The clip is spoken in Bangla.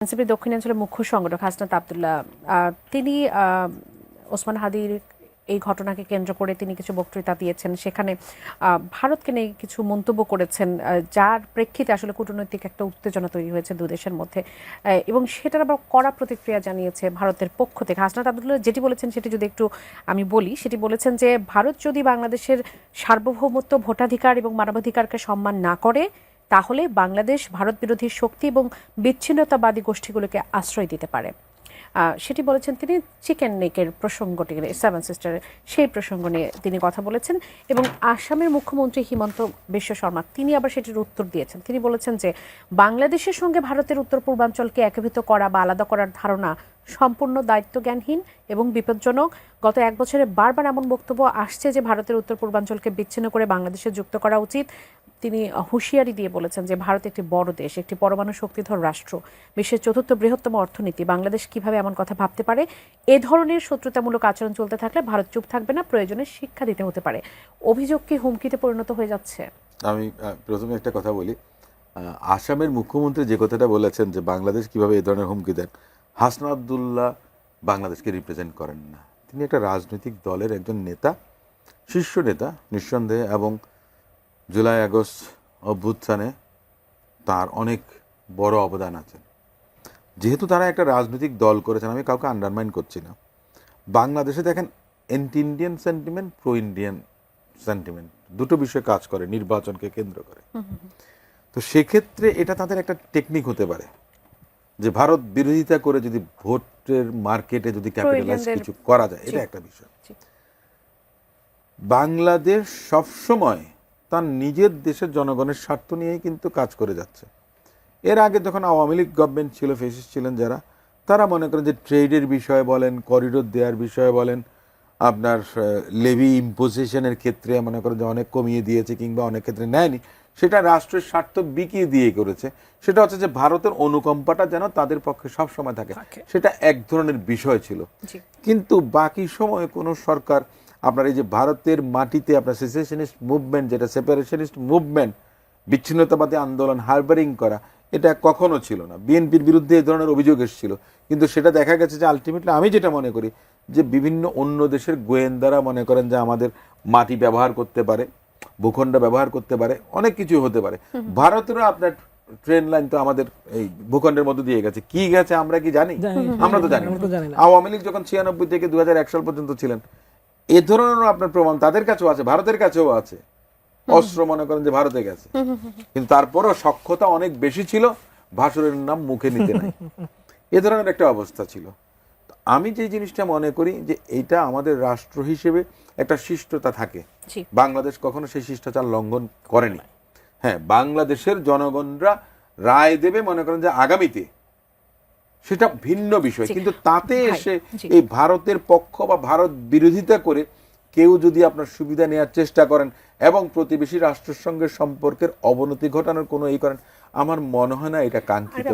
এনসিপির দক্ষিণাঞ্চলের মুখ্য সংগঠক হাসনাত আব্দুল্লাহ তিনি ওসমান হাদির এই ঘটনাকে কেন্দ্র করে তিনি কিছু বক্তৃতা দিয়েছেন। সেখানে ভারতকে নিয়ে কিছু মন্তব্য করেছেন, যার প্রেক্ষিতে আসলে কূটনৈতিক একটা উত্তেজনা তৈরি হয়েছে দু দেশের মধ্যে, এবং সেটার আবার কড়া প্রতিক্রিয়া জানিয়েছে ভারতের পক্ষ থেকে। হাসনাত আব্দুল্লাহ যেটি বলেছেন সেটি যদি একটু আমি বলি, সেটি বলেছেন যে ভারত যদি বাংলাদেশের সার্বভৌমত্ব, ভোটাধিকার এবং মানবাধিকারকে সম্মান না করে, তাহলে বাংলাদেশ ভারত বিরোধী শক্তি এবং বিচ্ছিন্নতাবাদী গোষ্ঠীগুলোকে আশ্রয় দিতে পারে। সেটি বলেছেন তিনি চিকেন নেকের প্রসঙ্গটি, সেভেন সিস্টারের সেই প্রসঙ্গ নিয়ে তিনি কথা বলেছেন। এবং আসামের মুখ্যমন্ত্রী হিমন্ত বিশ্ব শর্মা তিনি আবার সেটির উত্তর দিয়েছেন। তিনি বলেছেন যে বাংলাদেশের সঙ্গে ভারতের উত্তর পূর্বাঞ্চলকে একীভূত করা বা আলাদা করার ধারণা সম্পূর্ণ দায়িত্বজ্ঞানহীন এবং বিপজ্জনক। গত এক বছরে বারবার এমন বক্তব্য আসছে যে ভারতের উত্তর পূর্বাঞ্চলকে বিচ্ছিন্ন করে বাংলাদেশে যুক্ত করা উচিত। তিনি হুঁশিয়ারি দিয়ে বলেছেন যে ভারত একটি বড় দেশ, একটি পরমাণু শক্তিধর রাষ্ট্র, বিশ্বের চতুর্থ বৃহত্তম অর্থনীতি। বাংলাদেশ কিভাবে এমন কথা ভাবতে পারে? এ ধরনের শত্রুতামূলক আচরণ চলতে থাকলে ভারত চুপ থাকবে না, প্রয়োজনে শিক্ষা দিতে হতে পারে। অভিযোগ কি হুমকিতে পরিণত হয়ে যাচ্ছে? আমি প্রথমে একটা কথা বলি, আসামের মুখ্যমন্ত্রী যে কথাটা বলেছেন যে বাংলাদেশ কিভাবে এই ধরনের হুমকি দেন, হাসনাত আব্দুল্লাহ বাংলাদেশকে রিপ্রেজেন্ট করেন না। তিনি একটা রাজনৈতিক দলের একজন নেতা, শীর্ষ নেতা নিঃসন্দেহে, এবং জুলাই আগস্ট অভ্যুত্থানে তার অনেক বড় অবদান আছে। যেহেতু তারা একটা রাজনৈতিক দল করেছেন, আমি কাউকে আন্ডারমাইন করছি না। বাংলাদেশে দেখেন anti Indian sentiment, pro Indian sentiment দুটো বিষয় কাজ করে নির্বাচনকে কেন্দ্র করে। তো সেক্ষেত্রে এটা তাদের একটা টেকনিক হতে পারে যে ভারত বিরোধিতা করে যদি ভোটের মার্কেটে যদি ক্যাপিটালাইজ কিছু করা যায়, এটা একটা বিষয়। বাংলাদেশ সবসময় তার নিজের দেশের জনগণের স্বার্থ নিয়েই কিন্তু কাজ করে যাচ্ছে। এর আগে যখন আওয়ামী লীগ গভর্নমেন্ট ছিল, ফেসিস্ট ছিলেন যারা, তারা মনে করেন যে ট্রেডের বিষয়ে বলেন, করিডোর দেওয়ার বিষয়ে বলেন, আপনার লেভি ইম্পোজিশনের ক্ষেত্রে মনে করেন যে অনেক কমিয়ে দিয়েছে কিংবা অনেক ক্ষেত্রে নেয়নি, সেটা রাষ্ট্রের স্বার্থ বিকিয়ে দিয়ে করেছে। সেটা হচ্ছে যে ভারতের অনুকম্পাটা যেন তাদের পক্ষে সব সময় থাকে, সেটা এক ধরনের বিষয় ছিল। কিন্তু বাকি সময়ে কোনো সরকার আপনার এই যে ভারতের মাটিতে আপনার সেসেশনিস্ট মুভমেন্ট, যেটা সেপারেশনিস্ট মুভমেন্ট, বিচ্ছিন্নতাবাদী আন্দোলন হারবারিং করা, এটা কখনো ছিল না। বিএনপির বিরুদ্ধে এই ধরনের অভিযোগ এসেছিল, কিন্তু সেটা দেখা গেছে যে আলটিমেটলি, আমি যেটা মনে করি যে বিভিন্ন অন্য দেশের গোয়েন্দারা মনে করেন যে আমাদের মাটি ব্যবহার করতে পারে, ভূখণ্ড ব্যবহার করতে পারে, অনেক কিছু হতে পারে। ভারতেরও আপনার ট্রেন লাইন তো আমাদের এই ভূখণ্ডের মধ্যে দিয়ে গেছে, কি গেছে আমরা কি জানি? আমরা তো জানি না। আওয়ামী লীগ যখন 96 থেকে 2001 সাল পর্যন্ত ছিলেন, এ ধরনের আপনার প্রমাণ তাদের কাছেও আছে, ভারতের কাছেও আছে। অস্ত্র মনে করেন যে ভারতে গেছে, কিন্তু তারপরও সক্ষতা অনেক বেশি ছিল, ভাসুরের নাম মুখে নিতে নাই, এ ধরনের একটা অবস্থা ছিল। আমি যে জিনিসটা মনে করি যে এটা আমাদের রাষ্ট্র হিসেবে একটা শিষ্টতা থাকে, বাংলাদেশ কখনো সেই শিষ্টাচার লঙ্ঘন করেনি। হ্যাঁ, বাংলাদেশের জনগণরা রায় দেবে মনে করেন যে আগামীতে, সেটা ভিন্ন বিষয়। কিন্তু তাতে এসে এই ভারতের পক্ষ বা ভারত বিরোধিতা করে কেউ যদি আপনার সুবিধা নেওয়ার চেষ্টা করেন এবং প্রতিবেশী রাষ্ট্রের সঙ্গে সম্পর্কের অবনতি ঘটানোর কোনো এই করেন, আমার মনে হয় না এটা কাঙ্ক্ষিত।